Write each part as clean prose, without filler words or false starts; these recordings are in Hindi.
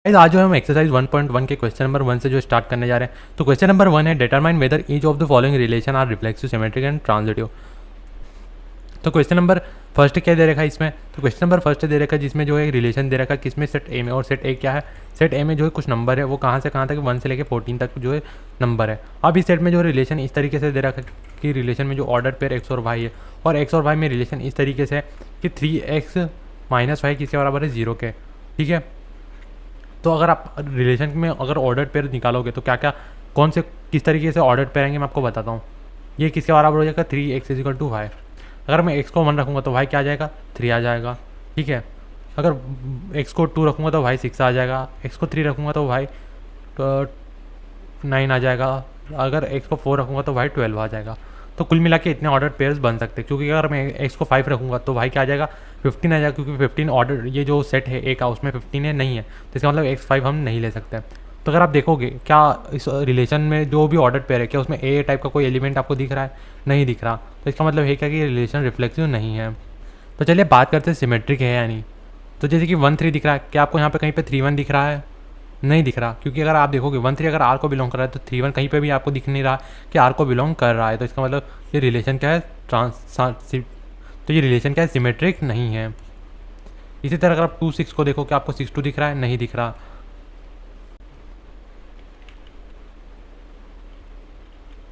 आज जो हम एक्सरसाइज 1.1 के क्वेश्चन नंबर 1 से जो स्टार्ट करने जा रहे हैं, तो क्वेश्चन नंबर 1 है determine whether each of the following relation are reflexive, symmetric and transitive. तो क्वेश्चन नंबर फर्स्ट क्या दे रखा है इसमें, तो क्वेश्चन नंबर फर्स्ट दे रखा है जिसमें जो है रिलेशन दे रखा है किसमें, सेट ए में। और सेट ए क्या है, सेट ए में जो है कुछ नंबर है, वो कहाँ से कहाँ तक 1 से लेकर 14 तक जो है नंबर है। अब इस सेट में जो रिलेशन इस तरीके से दे रखा है कि रिलेशन में जो ऑर्डर पेयर एक्स और वाई है, और एक्स और वाई में रिलेशन इस तरीके से है कि 3x - 5 किसके बराबर है, 0 के। ठीक है, तो अगर आप रिलेशन में अगर ऑर्डर पेयर निकालोगे तो क्या क्या कौन से किस तरीके से ऑर्डर पेयर आएंगे मैं आपको बताता हूँ। ये किसके बराबर हो जाएगा, 3x = y। अगर मैं x को 1 रखूँगा तो y क्या आ जाएगा, 3 आ जाएगा। ठीक है, अगर x को 2 रखूँगा तो y 6 आ जाएगा, x को 3 रखूँगा तो y 9 आ जाएगा, अगर x को 4 रखूँगा तो y 12 आ जाएगा। तो कुल मिला के इतने ऑर्डर पेयर्स बन सकते हैं, क्योंकि अगर मैं x को 5 रखूँगा तो y क्या आ जाएगा, 15 आ जाएगा, क्योंकि 15 ऑर्डर ये जो सेट है ए का उसमें 15 है नहीं है, तो इसका मतलब x5 हम नहीं ले सकते। तो अगर आप देखोगे क्या इस रिलेशन में जो भी ऑर्डर पेयर है क्या उसमें ए टाइप का कोई एलिमेंट आपको दिख रहा है, नहीं दिख रहा, तो इसका मतलब है क्या कि रिलेशन रिफ्लेक्सिव नहीं है। तो चलिए बात करते हैं सिमेट्रिक है या नहीं। तो जैसे कि 1 3 दिख रहा है, क्या आपको यहाँ पे कहीं पे 3 1 दिख रहा है, नहीं दिख रहा, क्योंकि अगर आप देखोगे 1 3 अगर आर को बिलोंग कर रहा है तो 3 1 कहीं पे भी आपको दिख नहीं रहा कि आर को बिलोंग कर रहा है, तो इसका मतलब ये रिलेशन क्या है, तो ये रिलेशन क्या है, सिमेट्रिक नहीं है। इसी तरह अगर आप 2 6 को देखो, क्या आपको 6 2 दिख रहा है, नहीं दिख रहा।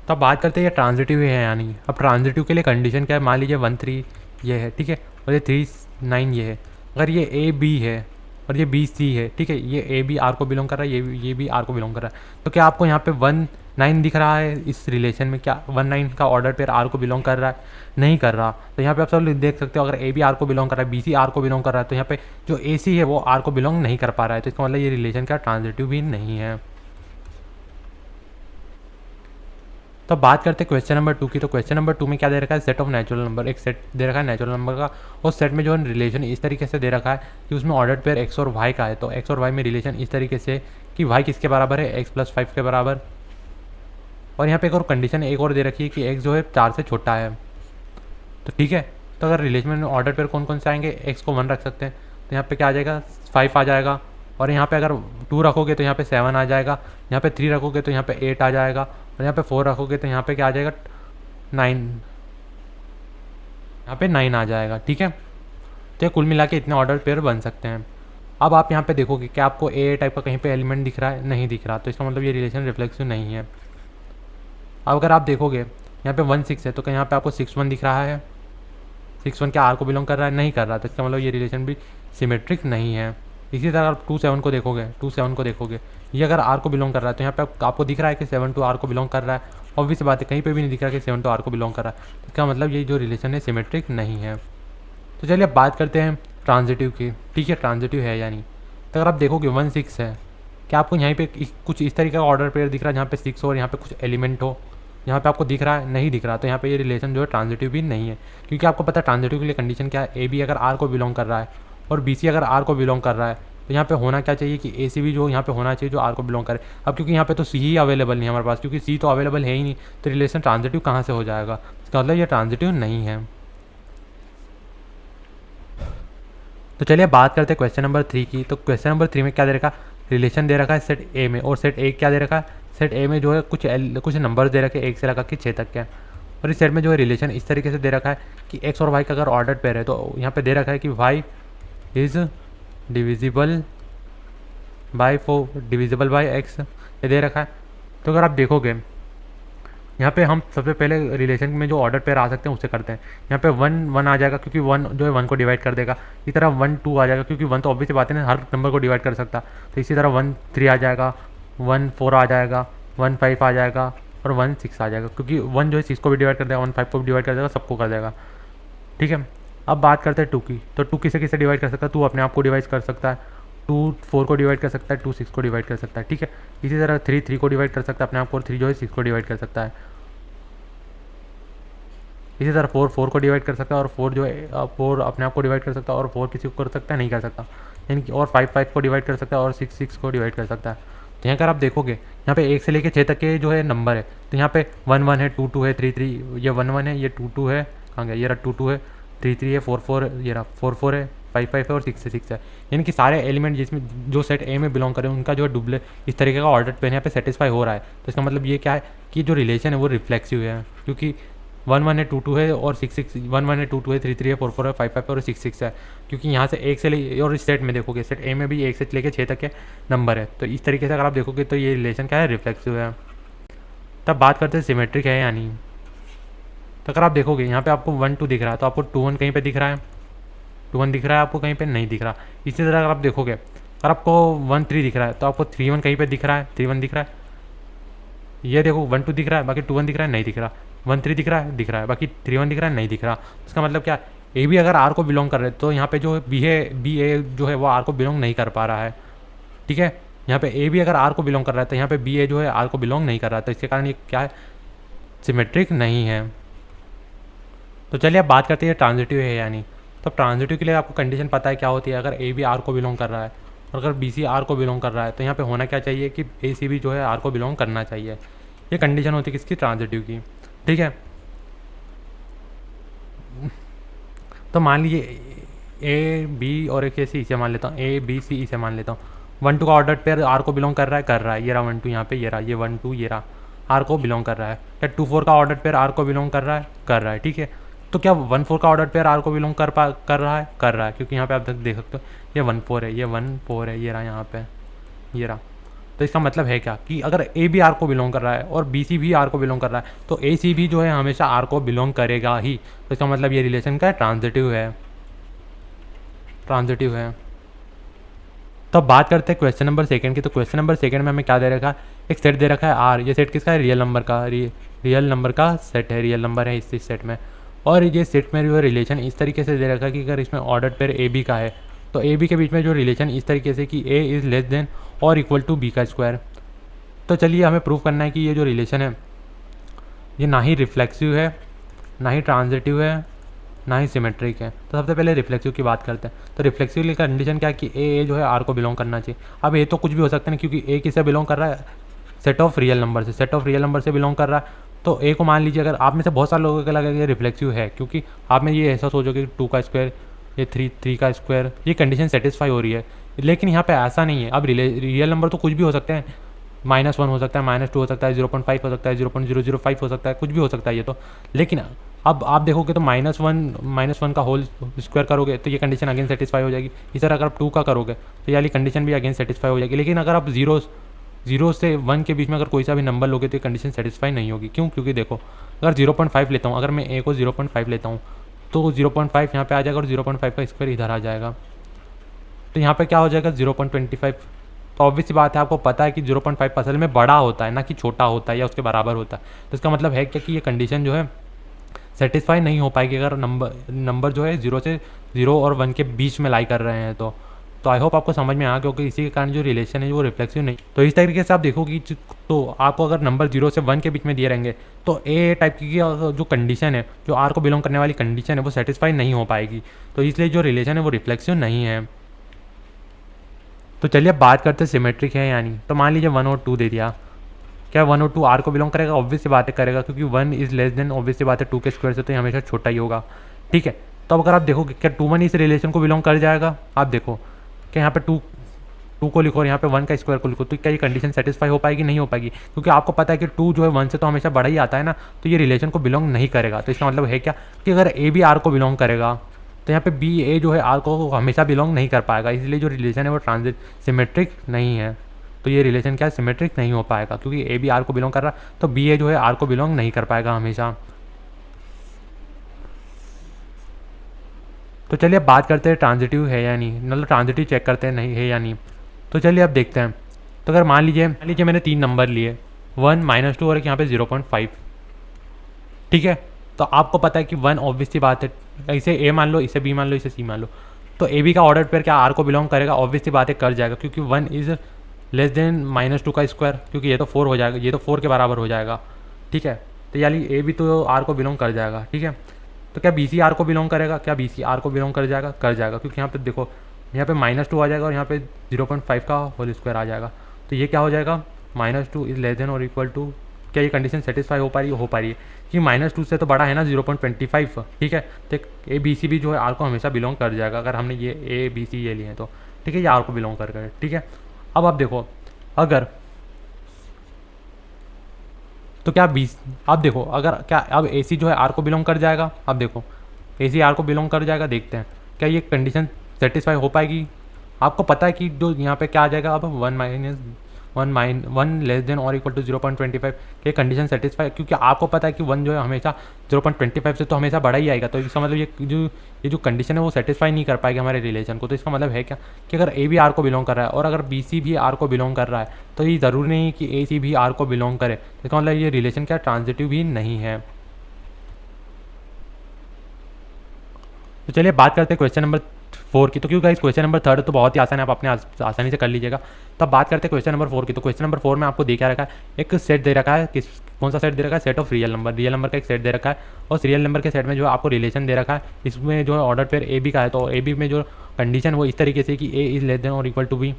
तो अब बात करते हैं ये ट्रांजिटिव है या नहीं। अब ट्रांजिटिव के लिए कंडीशन क्या है, मान लीजिए 1 3 ये है, ठीक है, और ये 3 9 ये है। अगर ये ए बी है और ये बी सी है, ठीक है, ये ए बी आर को बिलोंग कर रहा है, ये भी आर को बिलोंग कर रहा है, तो क्या आपको यहाँ पे 1 9 दिख रहा है इस रिलेशन में, क्या 1 9 का ऑर्डर पेयर आर को बिलोंग कर रहा है, नहीं कर रहा। तो यहाँ पे आप सब देख सकते हो, अगर ए बी आर को बिलोंग कर रहा है, बी सी आर को बिलोंग कर रहा है, तो यहाँ पे जो ए सी है वो आर को बिलोंग नहीं कर पा रहा है, तो इसका मतलब ये रिलेशन का ट्रांजिटिव भी नहीं है। तो बात करते हैं क्वेश्चन नंबर 2 की। तो क्वेश्चन नंबर 2 में क्या दे रखा है, सेट ऑफ नेचुरल नंबर, एक सेट दे रखा है नेचुरल नंबर का, और सेट में जो है रिलेशन इस तरीके से दे रखा है कि उसमें ऑर्डर पेयर एक्स और वाई का है। तो एक्स और वाई में रिलेशन इस तरीके से कि वाई किसके बराबर है, एक्स + 5 के बराबर। और यहाँ पे एक और कंडीशन एक और दे रखी है कि एक्स जो है 4 से छोटा है। तो ठीक है, तो अगर रिलेशन में ऑर्डर पेयर कौन कौन से आएंगे, एक्स को 1 रख सकते हैं तो यहाँ पे क्या आ जाएगा, 5 आ जाएगा, और यहाँ पे अगर 2 रखोगे तो यहाँ पे 7 आ जाएगा, यहाँ पे 3 रखोगे तो यहाँ पे 8 आ जाएगा, और यहाँ पे 4 रखोगे तो यहाँ पे क्या आ जाएगा, 9, यहाँ पे 9 आ जाएगा। ठीक है, तो ये कुल मिला के इतने ऑर्डर पेयर बन सकते हैं। अब आप यहाँ पे देखोगे क्या आपको ए टाइप का कहीं पे एलिमेंट दिख रहा है, नहीं दिख रहा, तो इसका मतलब ये रिलेशन रिफ्लेक्सिव नहीं है। अब अगर आप देखोगे यहाँ पे 1 6 है, तो यहाँ पे आपको 6 1 दिख रहा है, 6 1 क्या आर को बिलोंग कर रहा है, नहीं कर रहा, तो इसका मतलब ये रिलेशन भी सिमेट्रिक नहीं है। इसी तरह आप 2 7 को देखोगे, 2 7 को देखोगे, ये अगर आर को बिलोंग कर रहा है तो यहाँ पे आपको दिख रहा है कि 7 2 आर को बिलोंग कर रहा है, ऑब्वियस बात है कहीं पे भी नहीं दिख रहा कि 7 2 आर को बिलोंग कर रहा है, तो इसका मतलब ये जो रिलेशन है सिमेट्रिक नहीं है। तो चलिए अब बात करते हैं ट्रांजिटिव की। ठीक है, ट्रांजिटिव है या नहीं। तो अगर आप देखोगे 1 6 है, क्या आपको यहाँ पे कुछ इस तरीके का ऑर्डर पेयर दिख रहा है जहाँ पे 6 और यहाँ पे कुछ एलिमेंट हो, यहाँ पे आपको दिख रहा है, नहीं दिख रहा, तो यहाँ पे ये रिलेशन जो है ट्रांजिटिव भी नहीं है। क्योंकि आपको पता है ट्रांजिटिव के लिए कंडीशन क्या है, ए बी अगर आर को बिलोंग कर रहा है और बी सी अगर आर को बिलोंग कर रहा है, तो यहाँ पे होना क्या चाहिए कि ए सी भी जो यहाँ पे होना चाहिए जो आर को बिलोंग करे। अब क्योंकि यहाँ पे तो सी ही अवेलेबल नहीं है हमारे पास, क्योंकि सी तो अवेलेबल है ही नहीं, तो रिलेशन ट्रांजिटिव कहाँ से हो जाएगा, इसका मतलब ये ट्रांजिटिव नहीं है। तो चलिए बात करते हैं क्वेश्चन नंबर 3 की। तो क्वेश्चन नंबर 3 में क्या दे रखा, रिलेशन दे रखा है सेट ए में, और सेट ए क्या दे रखा है, सेट ए में जो है कुछ नंबर दे रखे 1 से लगा के 6 तक के, और इस सेट में जो है रिलेशन इस तरीके से दे रखा है कि एक्स और वाई का अगर ऑर्डर पेयर है, तो यहाँ पे दे रखा है कि Y is divisible by X, ये दे रखा है। तो अगर आप देखोगे यहाँ पे हम सबसे पहले रिलेशन में जो ऑर्डर पेयर आ सकते हैं उससे करते हैं। यहाँ पे 1 1 आ जाएगा, क्योंकि 1 जो है 1 को डिवाइड कर देगा। इसी तरह 1 2 आ जाएगा, क्योंकि 1 तो ऑब्वियस बात है ना, हर नंबर को डिवाइड कर सकता। तो इसी तरह 1 3 आ जाएगा, 1 4 आ जाएगा, 1 5 आ जाएगा, और 1 6 आ जाएगा, क्योंकि 1 जो है 6 को भी डिवाइड कर देगा, 1 5 को भी डिवाइड कर देगा, सबको कर देगा। ठीक है, अब बात करते हैं 2 की। तो 2 किसे किसे डिवाइड कर सकता है, 2 अपने आप को डिवाइड कर सकता है, 2 4 को डिवाइड कर सकता है, 2 6 को डिवाइड कर सकता है। ठीक है, इसी तरह 3 3 को डिवाइड कर सकता है अपने आप को, 3 जो है 6 को डिवाइड कर सकता है। इसी तरह 4 4 को डिवाइड कर सकता है, और 4 जो है 4 अपने आप को डिवाइड कर सकता है, और 4 किसी को कर सकता है, नहीं कर सकता, यानी कि और 5 5 को डिवाइड कर सकता है, और 6 6 को डिवाइड कर सकता है। तो यहाँ अगर आप देखोगे यहाँ पे 1 से लेकर 6 तक के जो है नंबर है, तो यहाँ पे 1 1 है, 2 2 है, 3 3, ये 1 1 है, ये 2 2 है, कहाँ गया, ये रहा 2 2 है, 3 3 है, 4 4 ये रहा 4 4 है, 5 है और 6 से 6 है, यानी कि सारे एलिमेंट जिसमें जो सेट ए में बिलोंग करें उनका जो है डुप्ले इस तरीके का ऑर्डर पेयर यहाँ पे सेटिस्फाई हो रहा है। तो इसका मतलब ये क्या है कि जो रिलेशन है वो रिफ्लेक्सिव है, क्योंकि 1 1 है 2 2 है और 6 6 1 1 है 2 2 है 3 3 है 4 4 है 5 5 है और 6 6 है, क्योंकि यहाँ से एक से ले और इस सेट में देखोगे सेट ए में भी 1 से लेकर 6 तक के नंबर है। तो इस तरीके से अगर आप देखोगे तो ये रिलेशन क्या है, रिफ्लेक्सिव है। तब बात करते हैं सिमेट्रिक है या नहीं। तो अगर आप देखोगे यहाँ पे आपको 1 2 दिख रहा है तो आपको 2 1 कहीं पे दिख रहा है, 2 1 दिख रहा है आपको कहीं पे नहीं दिख रहा। इसी तरह अगर आप देखोगे अगर आपको 1 3 दिख रहा है तो आपको 3 1 कहीं पे दिख रहा है, 3 1 दिख रहा है। ये देखो 1 2 दिख रहा है बाकी 2 1 दिख रहा है नहीं दिख रहा, 1 3 दिख रहा है बाकी 3 1 दिख रहा है नहीं दिख रहा। इसका मतलब क्या, ए भी अगर आर को बिलोंग कर रहे हैं तो यहाँ पे जो बी ए जो है वो आर को बिलोंग नहीं कर पा रहा है, ठीक है। यहाँ पे ए भी अगर आर को बिलोंग कर रहा है तो यहाँ पे बी ए जो है आर को बिलोंग नहीं कर रहा है, तो इसके कारण ये क्या है, सिमेट्रिक नहीं है। तो चलिए अब बात करते हैं ट्रांजिटिव है या नहीं। तो ट्रांजिटिव के लिए आपको कंडीशन पता है क्या होती है, अगर ए भी आर को बिलोंग कर रहा है और अगर बी सी आर को बिलोंग कर रहा है तो यहाँ पे होना क्या चाहिए कि ए सी भी जो है आर को बिलोंग करना चाहिए। ये कंडीशन होती है किसकी, ट्रांजिटिव की, ठीक है। तो मान लीजिए ए बी और एक ऐसे इसे मान लेता हूँ, ए बी सी इसे मान लेता हूँ। 1 2 का ऑर्डर पेयर आर को बिलोंग कर रहा है, ये रहा 1 2 यहाँ पे, ये रहा ये 1 2 ये रहा आर को बिलोंग कर रहा है। क्या 2 4 का ऑर्डर पेयर आर को बिलोंग कर रहा है, ठीक है। तो क्या 1 4 का ऑर्डर पेयर आर को बिलोंग कर रहा है, क्योंकि यहाँ पे आप देख सकते हो ये 1 4 है, ये 1 4 है, ये रहा यहाँ पे, ये रहा। तो इसका मतलब है क्या कि अगर ए भी आर को बिलोंग कर रहा है और बी सी भी आर को बिलोंग कर रहा है तो ए सी भी जो है हमेशा आर को बिलोंग करेगा ही। तो इसका मतलब ये रिलेशन का ट्रांजिटिव है, ट्रांजिटिव है। तो अब बात करते हैं क्वेश्चन नंबर 2 की। तो क्वेश्चन नंबर 2 में हमें क्या दे रखा है, एक सेट दे रखा है आर। ये सेट किसका है, रियल नंबर का, रियल नंबर का सेट है, रियल नंबर है इस सेट में। और ये सेट में जो रिलेशन इस तरीके से दे रखा है कि अगर इसमें ऑर्डर पेयर ए बी का है तो ए बी के बीच में जो रिलेशन इस तरीके से कि ए इज़ लेस देन और इक्वल टू बी का स्क्वायर। तो चलिए हमें प्रूव करना है कि ये जो रिलेशन है ये ना ही रिफ्लेक्सिव है, ना ही ट्रांजिटिव है, ना ही सिमेट्रिक है। तो सबसे पहले रिफ्लेक्सिव की बात करते हैं। तो रिफ्लेक्सिव की कंडीशन क्या है कि ए जो है आर को बिलोंग करना चाहिए। अब ए तो कुछ भी हो सकता है ना, क्योंकि ए किससे बिलोंग कर रहा है, सेट ऑफ रियल नंबर से, सेट ऑफ रियल नंबर से बिलोंग कर रहा है। तो ए को मान लीजिए, अगर आप में से बहुत सारे लोगों को लगेगा ये रिफ्लेक्सिव है, क्योंकि आप में ये ऐसा सोचोगे कि 2 का स्क्वायर, ये 3 का स्क्वायर, ये कंडीशन सेटिस्फाई हो रही है। लेकिन यहाँ पे ऐसा नहीं है। अब रियल नंबर तो कुछ भी हो सकते हैं, -1 हो सकता है, -2 हो सकता है, 0.5 हो सकता है, 0.005 हो सकता है, कुछ भी हो सकता है ये तो। लेकिन अब आप देखोगे तो -1 का होल स्क्वायर करोगे तो ये कंडीशन अगेन सेटिस्फाई हो जाएगी। इस तरह अगर आप 2 का करोगे तो ये वाली कंडीशन भी अगेन सेटिस्फाई हो जाएगी। लेकिन अगर आप 0 से 1 के बीच में अगर कोई सा भी नंबर लोगे तो ये कंडीशन सेटिस्फाई नहीं होगी। क्यों, क्योंकि देखो अगर 0.5 लेता हूँ, अगर मैं ए को 0.5 लेता हूँ तो 0.5 यहाँ पे आ जाएगा और 0.5 का स्क्वायर इधर आ जाएगा। तो यहाँ पे क्या हो जाएगा 0.25। तो ऑब्वियस सी बात है, आपको पता है कि 0.5 असल में बड़ा होता है, ना कि छोटा होता है या उसके बराबर होता है। तो इसका मतलब है क्या कि ये कंडीशन जो है सेटिस्फाई नहीं हो पाएगी अगर नंबर जो है 0 और 1 के बीच में लाई कर रहे हैं। तो आई होप आपको समझ में आया, क्योंकि इसी के कारण जो रिलेशन है वो रिफ्लेक्सिव नहीं। तो इस तरीके से आप देखोगे तो आपको अगर नंबर 0 से 1 के बीच में दिए रहेंगे तो ए टाइप की जो कंडीशन है, जो आर को बिलोंग करने वाली कंडीशन है, वो सेटिस्फाई नहीं हो पाएगी। तो इसलिए जो रिलेशन है वो रिफ्लेक्सिव नहीं है। तो चलिए अब बात करते हैं सिमेट्रिक है यानी। तो मान लीजिए 1 और 2 दे दिया, क्या 1 और 2 आर को बिलोंग करेगा, ऑब्वियस सी बात है करेगा, क्योंकि 1 इज़ लेस देन, ऑब्वियस सी बात है 2 के स्क्वायर से तो ये हमेशा छोटा ही होगा, ठीक है। तो अब अगर आप देखोगे क्या 2 1 इस रिलेशन को बिलोंग कर जाएगा, आप देखो क्या यहाँ पे 2 को लिखो और यहाँ पे 1 का स्क्वायर को लिखो, तो क्या ये कंडीशन सेटिस्फाई हो पाएगी, नहीं हो पाएगी, क्योंकि आपको पता है कि 2 जो है 1 से तो हमेशा बड़ा ही आता है ना, तो ये रिलेशन को बिलोंग नहीं करेगा। तो इसका मतलब है क्या कि अगर ए भी आर को बिलोंग करेगा तो यहाँ पे बी ए जो है आर को हमेशा बिलोंग नहीं कर पाएगा, इसलिए जो रिलेशन है वो सिमेट्रिक नहीं है। तो ये रिलेशन क्या है, सिमेट्रिक नहीं हो पाएगा, क्योंकि ए भी आर को बिलोंग कर रहा है तो बी ए जो है आर को बिलोंग नहीं कर पाएगा हमेशा। तो चलिए अब बात करते हैं ट्रांजिटिव है या नहीं, मतलब ट्रांजिटिव चेक करते हैं नहीं है या नहीं। तो चलिए अब देखते हैं। तो अगर मान लीजिए मैंने 3 नंबर लिए, 1 -2 और एक यहाँ पे 0.5, ठीक है। तो आपको पता है कि 1 ऑब्वियस सी बात है, इसे ए मान लो, इसे बी मान लो, इसे सी मान लो, तो ए बी का ऑर्डर पेयर क्या आर को बिलोंग करेगा, ऑब्वियस सी बात है कर जाएगा, क्योंकि 1 इज़ लेस देन -2 का स्क्वायर, क्योंकि ये तो 4 हो जाएगा, ये तो 4 के बराबर हो जाएगा, ठीक है। तो यानी ए भी तो आर को बिलोंग कर जाएगा, ठीक है। तो क्या बी सी आर को बिलोंग करेगा, क्या बी सी आर को बिलोंग कर जाएगा, क्योंकि यहाँ पे देखो यहाँ पे -2 आ जाएगा और यहाँ पे 0.5 का होल स्क्वायर आ जाएगा। तो ये क्या हो जाएगा, -2 इज़ लेस देन और इक्वल टू क्या ये कंडीशन सेटिस्फाई हो पा रही है? हो पा रही है कि -2 से तो बड़ा है ना 0.25, ठीक है। तो ए बी सी भी जो है आर को हमेशा बिलोंग कर जाएगा अगर हमने ये ए बी सी ये लिए हैं तो, ठीक है, ये आर को बिलोंग कर गए, ठीक है। अब आप देखो अगर तो क्या बी आप देखो अगर क्या अब ए सी जो है आर को बिलोंग कर जाएगा, अब देखो ए सी आर को बिलोंग कर जाएगा, देखते हैं क्या ये कंडीशन सेटिस्फाई हो पाएगी। आपको पता है कि जो यहाँ पे क्या आ जाएगा अब 1 लेस देन और इक्वल टू 0.25 के कंडीशन सेटिस्फाई, क्योंकि आपको पता है कि 1 जो है हमेशा 0.25 से तो हमेशा बड़ा ही आएगा। तो इसका मतलब ये जो कंडीशन है वो सेटिस्फाई नहीं कर पाएगी हमारे रिलेशन को। तो इसका मतलब है क्या कि अगर ए भी आर को बिलोंग कर रहा है और अगर बी सी भी आर को बिलोंग कर रहा है तो ये ज़रूरी नहीं है कि ए सी भी आर को बिलोंग करे। इसका मतलब ये रिलेशन क्या ट्रांजिटिव भी नहीं है। तो चलिए बात करते हैं क्वेश्चन नंबर 4 की। तो क्योंकि गाइस क्वेश्चन नंबर 3 तो बहुत ही आसान है, आप अपने आसानी से कर लीजिएगा। तब बात करते हैं क्वेश्चन नंबर 4 की। तो क्वेश्चन नंबर 4 में आपको दिखा रखा है एक सेट दे रखा है, कौन सा सेट दे रखा है? सेट ऑफ रियल नंबर का एक सेट दे रखा है और सीरियल नंबर के सेट में जो है आपको रिलेशन दे रखा है। इसमें जो है ऑर्डर पेयर ए बी का है, तो ए बी में जो कंडीशन वो इस तरीके से कि ए इज़ लेस देन और इक्वल टू बी।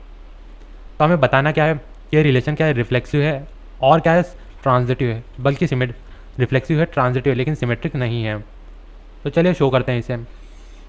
तो हमें बताना क्या है, ये रिलेशन क्या है, रिफ्लेक्सिव है और क्या है, ट्रांजिटिव है, बल्कि रिफ्लेक्सिव है, ट्रांजिटिव है, लेकिन सिमेट्रिक नहीं है। तो चलिए शो करते हैं इसे।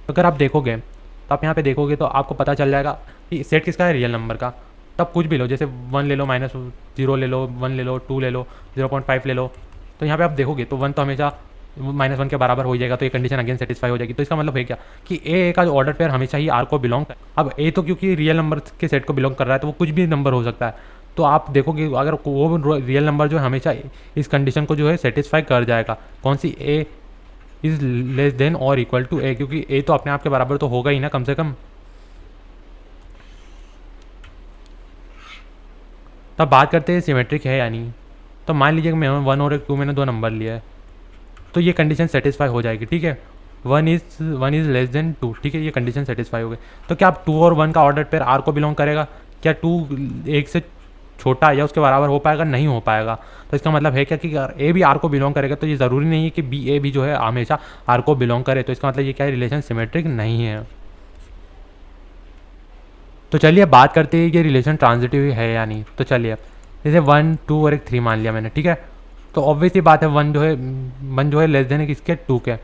अगर आप देखोगे तो आप यहाँ पे देखोगे तो आपको पता चल जाएगा कि सेट किसका है, रियल नंबर का। तब कुछ भी लो, जैसे 1 ले लो, -0 ले लो, 1 ले लो, 2 ले लो, 0.5 ले लो। तो यहाँ पे आप देखोगे तो 1 तो हमेशा -1 के बराबर हो जाएगा, तो ये कंडीशन अगेन सेटिस्फाई हो जाएगी। तो इसका मतलब है क्या कि ए का जो ऑर्डर पेयर हमेशा ही आर को बिलोंग कर। अब ए तो क्योंकि रियल नंबर के सेट को बिलोंग कर रहा है तो वो कुछ भी नंबर हो सकता है। तो आप देखोगे अगर वो रियल नंबर जो है हमेशा इस कंडीशन को जो है सेटिस्फाई कर जाएगा। कौन सी? ए इज़ लेस देन और इक्वल टू ए, क्योंकि ए तो अपने आप के बराबर तो होगा ही ना कम से कम। तब बात करते हैं सिमेट्रिक है या नहीं। तो मान लीजिए कि मैं 1 और 2 मैंने 2 नंबर लिया है, तो ये कंडीशन सेटिस्फाई हो जाएगी, ठीक है। 1 इज़ लेस देन 2, ठीक है, ये कंडीशन सेटिस्फाई हो गई। तो क्या आप 2 और 1 का ऑर्डर पेयर आर को बिलोंग करेगा? क्या 2 1 से छोटा या उसके बराबर हो पाएगा? नहीं हो पाएगा। तो इसका मतलब है क्या कि अगर ए भी आर को बिलोंग करेगा तो ये ज़रूरी नहीं है कि बी ए भी जो है हमेशा आर को बिलोंग करे। तो इसका मतलब ये क्या है, रिलेशन सिमेट्रिक नहीं है। तो चलिए बात करते हैं ये रिलेशन ट्रांजिटिव है या नहीं। तो चलिए जैसे 1 2 और एक 3 मान लिया मैंने, ठीक है। तो ऑब्वियस ही बात है 1 जो है लेस देन है किसके, 2 के,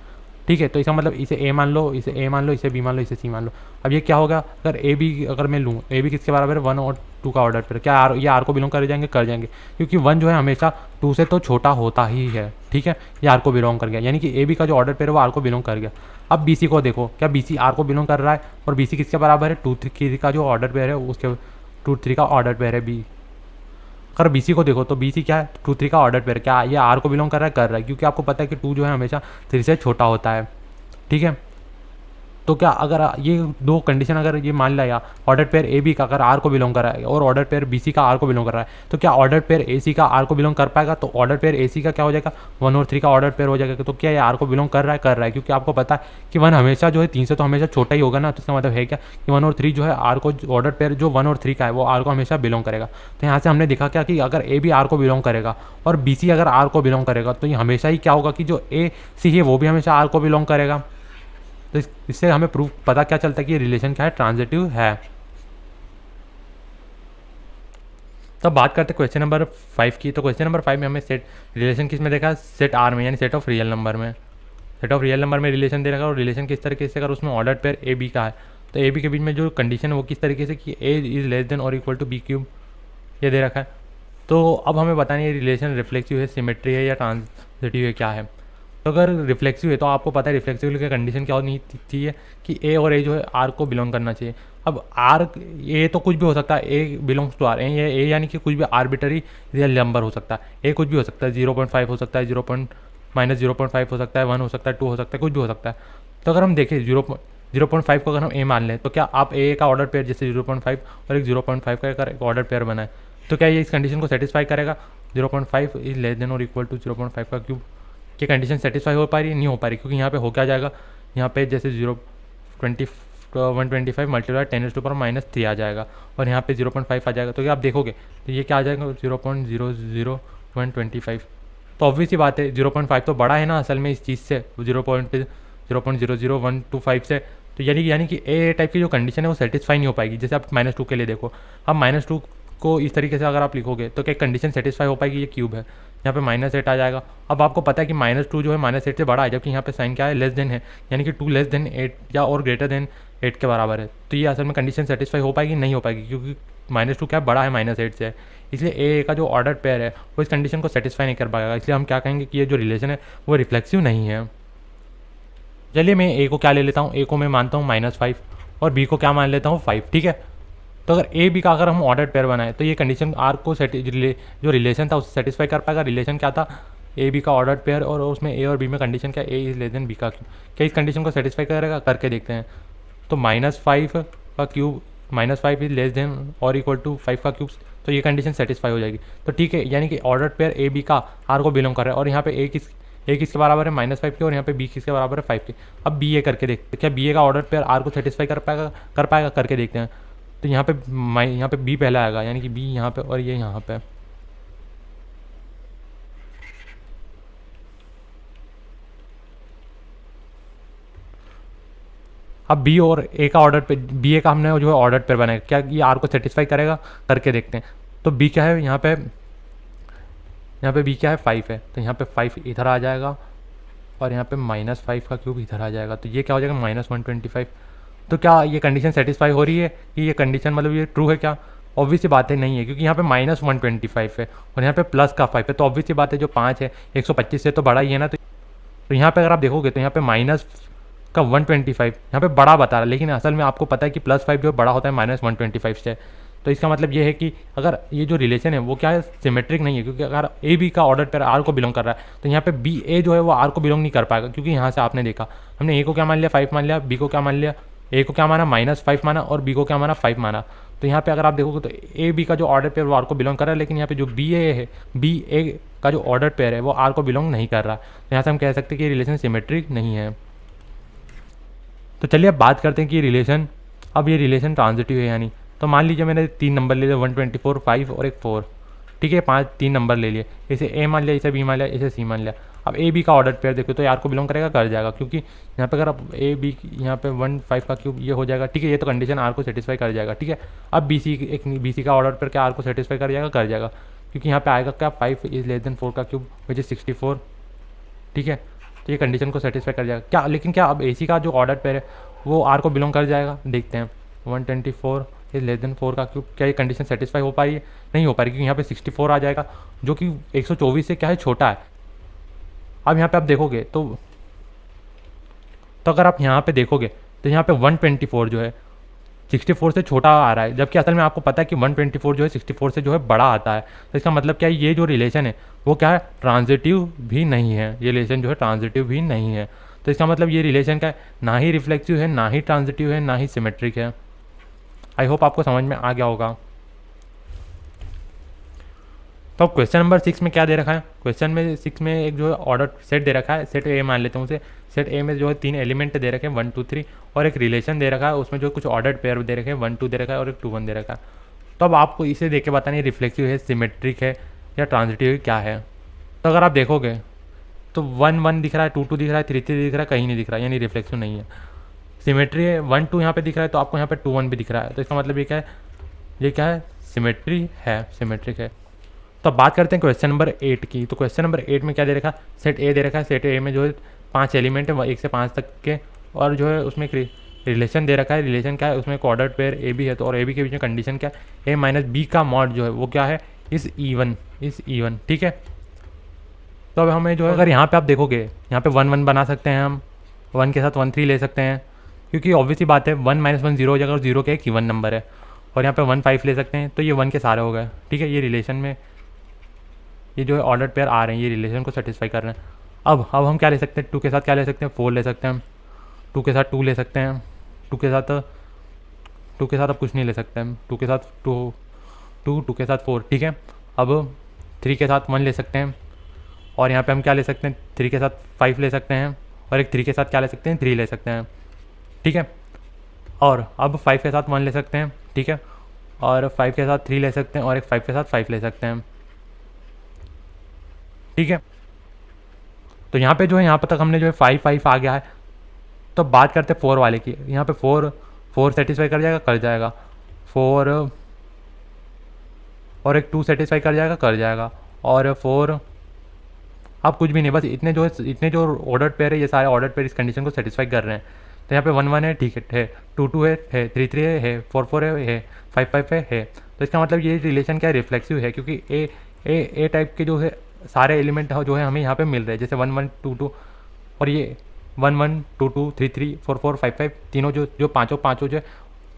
ठीक है। तो इसका मतलब इसे ए मान लो, इसे ए मान लो, इसे बी मान लो, इसे सी मान लो। अब ये क्या होगा, अगर मैं लूँ ए बी किसके बराबर है, 1 और 2 का ऑर्डर पर, क्या ये आर को बिलोंग कर जाएंगे, क्योंकि 1 जो है हमेशा 2 से तो छोटा होता ही है, ठीक है। ये आर को बिलोंग कर गया, यानी कि ए बी का जो ऑर्डर पेयर है वो आर को बिलोंग कर गया। अब बी सी को देखो, क्या बी सी आर को बिलोंग कर रहा है और बी सी किसके बराबर है, 2 3 का जो ऑर्डर पेयर है उसके 2 3 का ऑर्डर पेयर है बी। अगर बी सी को देखो तो बी सी क्या है, 2 3 का ऑर्डर पेयर, क्या ये आर को बिलोंग कर रहा है, क्योंकि आपको पता है कि 2 जो है हमेशा 3 से छोटा होता है, ठीक है। तो क्या अगर ये दो कंडीशन अगर ये मान लिया ऑर्डर पेयर ए बी का अगर आर को बिलोंग कर रहा है और ऑर्डर पेयर बी सी का आर को बिलोंग कर रहा है, तो क्या ऑर्डर पेयर ए सी का आर को बिलोंग कर पाएगा? तो ऑर्डर पेयर ए सी का क्या हो जाएगा, 1 और 3 का ऑर्डर पेयर हो जाएगा। तो क्या ये आर को बिलोंग कर रहा है, क्योंकि आपको पता है कि 1 हमेशा जो है 3 से तो हमेशा छोटा ही होगा ना। तो इसका मतलब है क्या कि 1 और 3 जो है आर को, ऑर्डर पेयर जो 1 और 3 का है वो आर को हमेशा बिलोंग करेगा। तो यहाँ से हमने देखा क्या कि अगर ए भी आर को बिलोंग करेगा और बी सी अगर आर को बिलोंग करेगा तो ये हमेशा ही क्या होगा कि जो ए सी है वो भी हमेशा आर को बिलोंग करेगा। तो इससे हमें प्रूफ पता क्या चलता है कि ये रिलेशन क्या है, ट्रांजिटिव है। तो बात करते हैं क्वेश्चन नंबर 5 की। तो क्वेश्चन नंबर 5 में हमें सेट रिलेशन किस में देखा, सेट आर में, यानी सेट ऑफ रियल नंबर में। सेट ऑफ रियल नंबर में रिलेशन दे रखा है और रिलेशन किस तरीके से, अगर उसमें ऑर्डर पेयर ए बी का है तो ए बी के बीच में जो कंडीशन है वो किस तरीके से कि ए इज़ लेस देन और इक्वल टू बी क्यूब, ये दे रखा है। तो अब हमें बताना है ये रिलेशन रिफ्लेक्सिव है, सिमेट्री है या ट्रांजिटिव है, क्या है। तो अगर रिफ्लेक्सिव है तो आपको पता है रिफ्लेक्सिव की कंडीशन क्या होनी चाहिए कि ए और ए जो है आर को बिलोंग करना चाहिए। अब आर ए तो कुछ भी हो सकता है, ए बिलोंग्स टू आर, ए यानी कि कुछ भी आर्बिटरी रियल नंबर हो सकता है। ए कुछ भी हो सकता है, 0.5 हो सकता है, -0.5 हो सकता है, 1 हो सकता है, 2 हो सकता है, कुछ भी हो सकता है। तो अगर हम देखें 0.5 को अगर हम ए मान लें तो क्या आप ए का ऑर्डर पेयर जैसे 0.5 और एक 0.5 का अगर एक ऑर्डर पेयर बनाए तो क्या ये इस कंडीशन को सेटिस्फाई करेगा, 0.5 इज लेस देन और इक्वल टू 0.5 का क्यूब। ये कंडीशन सेटिस्फाई हो पा रही है, नहीं हो पा रही, क्योंकि यहाँ पे हो क्या जाएगा, यहाँ पे जैसे 125 मल्टीप्लाई 10⁻³ आ जाएगा और यहाँ पे 0.5 आ जाएगा। तो क्या आप देखोगे तो ये क्या आ जाएगा, 0.00125। तो ऑब्वियस ही बात है 0.5 तो बड़ा है ना असल में इस चीज़ से, 0.00125 से। तो यानी कि ए टाइप की जो कंडीशन है वो सेटिस्फाई नहीं हो पाएगी। जैसे आप -2 के लिए देखो, अब -2 को इस तरीके से अगर आप लिखोगे तो क्या कंडीशन सेटिस्फाई हो पाएगी, ये क्यूब है, यहाँ पे -8 आ जाएगा। अब आपको पता है कि -2 जो है -8 से बड़ा है, जबकि यहाँ पे साइन क्या है, लेस देन है, यानी कि 2 लेस देन 8 या और ग्रेटर देन 8 के बराबर है। तो ये असल में कंडीशन सेटिस्फाई हो पाएगी, नहीं हो पाएगी, क्योंकि -2 क्या बड़ा है -8 से, इसलिए ए का जो ऑर्डर पेयर है वो इस कंडीशन को सेटिस्फाई नहीं कर पाएगा। इसलिए हम क्या कहेंगे कि ये जो रिलेशन है वो रिफ्लेक्सिव नहीं है। चलिए मैं ए को क्या ले लेता हूँ, ए को मैं मानता हूँ -5 और बी को क्या मान लेता हूँ 5, ठीक है। तो अगर ए बी का अगर हम ऑर्डर पेयर बनाए तो ये कंडीशन आर को जो रिलेशन था उससे सेटिस्फाई कर पाएगा। रिलेशन क्या था, ए बी का ऑर्डर पेयर, और उसमें ए और बी में कंडीशन क्या, ए इज लेस देन बी का क्यूब। क्या इस कंडीशन को सेटिस्फाई करेगा, करके देखते हैं। तो -5 का क्यूब, -5 इज लेस देन और इक्वल टू 5 का क्यूब, तो ये कंडीशन सेटिस्फाई हो जाएगी। तो ठीक है, यानी कि ऑर्डर पेयर ए बी का आर को बिलोंग कर रहा है, और यहाँ पे ए किसके बराबर है, -5 के, और यहाँ पे बी किसके बराबर है, 5 के। अब बी ए करके देखते हैं, क्या बी ए का ऑर्डर पेयर आर को सेटिस्फाई कर पाएगा, करके देखते हैं। तो यहाँ पे बी पहला आएगा, यानी कि बी यहाँ पे और ये यहाँ पे। अब बी और ए का ऑर्डर पे, बी ए का हमने जो है ऑर्डर पेयर बनाया, क्या ये आर को सेटिस्फाई करेगा, करके देखते हैं। तो बी क्या है, यहाँ पे बी क्या है, 5 है, तो यहाँ पे 5 इधर आ जाएगा, और यहाँ पे -5 का क्यूब इधर आ जाएगा। तो ये क्या हो जाएगा, -125। तो क्या ये कंडीशन सेटिस्फाई हो रही है कि ये कंडीशन मतलब ये ट्रू है क्या? ऑब्वियस सी बात है नहीं है, क्योंकि यहाँ पे -125 है और यहाँ पे प्लस का 5 है, तो ऑब्वियस सी बात है जो 5 है 125 से तो बड़ा ही है ना। तो यहाँ पे अगर आप देखोगे तो यहाँ पे माइनस का 125 यहाँ पे बड़ा बता रहा है, लेकिन असल में आपको पता है कि +5 जो बड़ा होता है -125 से। तो इसका मतलब ये है कि अगर ये जो रिलेशन है वो क्या है, सिमेट्रिक नहीं है, क्योंकि अगर ए बी का ऑर्डर पेयर आर को बिलोंग कर रहा है तो यहाँ पे बी ए जो है वो आर को बिलोंग नहीं कर पाएगा, क्योंकि यहाँ से आपने देखा हमने ए को क्या मान लिया, 5 मान लिया, बी को क्या मान लिया, ए को क्या माना -5 माना, और बी को क्या माना 5 माना। तो यहाँ पे अगर आप देखोगे तो ए बी का जो ऑर्डर पेयर वो आर को बिलोंग कर रहा है, लेकिन यहाँ पे जो बी ए है, बी ए का जो ऑर्डर पेयर है वो आर को बिलोंग नहीं कर रहा। तो यहाँ से हम कह सकते हैं कि ये रिलेशन सिमेट्रिक नहीं है। तो चलिए अब बात करते हैं कि ये रिलेशन ट्रांजिटिव है यानी। तो मान लीजिए मैंने 3 नंबर ले लिए, 124, 5 और एक 4, ठीक है, 3 नंबर ले लिए, इसे ए मान लिया, इसे बी मान लिया, इसे सी मान लिया। अब ए बी का ऑर्डर पेयर देखो तो आर को बिलोंग करेगा, कर जाएगा, क्योंकि यहाँ पे अगर आप ए बी यहाँ पे 1 5 का क्यूब ये हो जाएगा, ठीक है, ये तो कंडीशन आर को सेटिस्फाई कर जाएगा, ठीक है। अब बी सी का ऑर्डर पेयर क्या आर को सेटिस्फाई कर जाएगा, क्योंकि यहाँ पे आएगा क्या 5 इज लेस देन 4 का क्यूब विच इज 64, ठीक है। तो ये कंडीशन को सेटिस्फाई कर जाएगा क्या, लेकिन क्या अब ए सी का जो ऑर्डर पेयर है वो आर को बिलोंग कर जाएगा, देखते हैं। 124 इज लेस देन 4 का क्यूब, क्या ये कंडीशन सेटिस्फाई हो पाई है, नहीं हो पा रही, क्योंकि यहाँ पे 64 आ जाएगा जो कि 124 से क्या है, छोटा है। अब यहाँ पे आप देखोगे तो अगर आप यहाँ पे देखोगे तो यहाँ पे 124 जो है 64 से छोटा आ रहा है, जबकि असल में आपको पता है कि 124 जो है 64 से जो है बड़ा आता है। तो इसका मतलब क्या है, ये जो रिलेशन है वो क्या है, ट्रांजिटिव भी नहीं है, ये रिलेशन जो है ट्रांजिटिव भी नहीं है। तो इसका मतलब ये रिलेशन का ना ही रिफ्लेक्सिव है, ना ही ट्रांजिटिव है, ना ही सिमेट्रिक है। आई होप आपको समझ में आ गया होगा। तो अब क्वेश्चन नंबर 6 में क्या दे रखा है, क्वेश्चन में 6 में एक जो है ऑर्डर सेट दे रखा है, सेट ए मान लेते हैं उसे। सेट ए में जो है 3 एलिमेंट दे रखे हैं 1 2 3, और एक रिलेशन दे रखा है, उसमें जो कुछ ऑर्डर पेयर दे रखे हैं 1 2 दे रखा है और एक 2 1 दे रखा है। तो अब आपको इसे देख के बताना है रिफ्लेक्सिव है, सिमेट्रिक है या ट्रांजिटिव है, क्या है। तो अगर आप देखोगे तो 1 1 दिख रहा है, 2 2 दिख रहा है, 3 3 दिख रहा है, कहीं नहीं दिख रहा, यानी रिफ्लेक्सिव नहीं है। सिमेट्री है, 1 2 यहाँ पे दिख रहा है तो आपको यहाँ पे 2 1 भी दिख रहा है, तो इसका मतलब ये क्या है, सिमेट्री है, सिमेट्रिक है। तो अब बात करते हैं क्वेश्चन नंबर 8 की। तो क्वेश्चन नंबर 8 में क्या दे रखा है, सेट ए दे रखा है, सेट ए में जो है 5 एलिमेंट है 1 से 5 तक के, और जो है उसमें एक रिलेशन दे रखा है। रिलेशन क्या है, उसमें एक ऑर्डर पेयर ए बी है, तो और ए बी के बीच में कंडीशन क्या है, ए माइनस बी का मॉड जो है वो क्या है, इस इवन, ठीक है। तो अब हमें जो है, अगर यहाँ पे आप देखोगे यहाँ पे 1 1 बना सकते हैं हम, 1 के साथ 1 3 ले सकते हैं, क्योंकि ऑब्वियसली बात है 1 -1 0 हो जाएगा, और 0 का एक इवन नंबर है। और यहाँ पे 1 5 ले सकते हैं, तो ये 1 के सारे हो गए, ठीक है। ये रिलेशन में ये जो है ऑर्डर पेयर आ रहे हैं, ये रिलेशन को सेटिस्फाई कर रहे हैं। अब हम क्या ले सकते हैं, 2 के साथ क्या ले सकते हैं, 4 ले सकते हैं, 2 के साथ 2 ले सकते हैं, 2 के साथ अब कुछ नहीं ले सकते हैं, 2 के साथ 2 के साथ 4, ठीक है। अब 3 के साथ 1 ले सकते हैं, और यहाँ पे हम क्या ले सकते हैं, 3 के साथ 5 ले सकते हैं, और एक 3 के साथ क्या ले सकते हैं, 3 ले सकते हैं, ठीक है। और अब 5 के साथ 1 ले सकते हैं, ठीक है, और 5 के साथ 3 ले सकते हैं, और एक 5 के साथ 5 ले सकते हैं, ठीक है। तो यहाँ पे जो है, यहाँ पर तक हमने जो है 5 5 आ गया है। तो बात करते हैं 4 वाले की। यहाँ पे 4 सेटिस्फाई कर जाएगा, 4 और एक 2 सेटिस्फाई कर जाएगा और 4 अब कुछ भी नहीं, बस इतने जो ऑर्डर पेयर है ये सारे ऑर्डर पेयर इस कंडीशन को सेटिस्फाई कर रहे हैं। तो यहाँ पे 1 1 है, ठीक है, 2 2 है, 3 3 है, 4 4 है, 5 5 है। तो इसका मतलब ये रिलेशन क्या है, रिफ्लेक्सिव है, क्योंकि ए टाइप के जो है सारे एलिमेंट जो है हमें यहाँ पे मिल रहे हैं, जैसे 1 1 2 2 और ये 1 1 2 2 3 3 4 4 5 5 तीनों जो पाँचों जो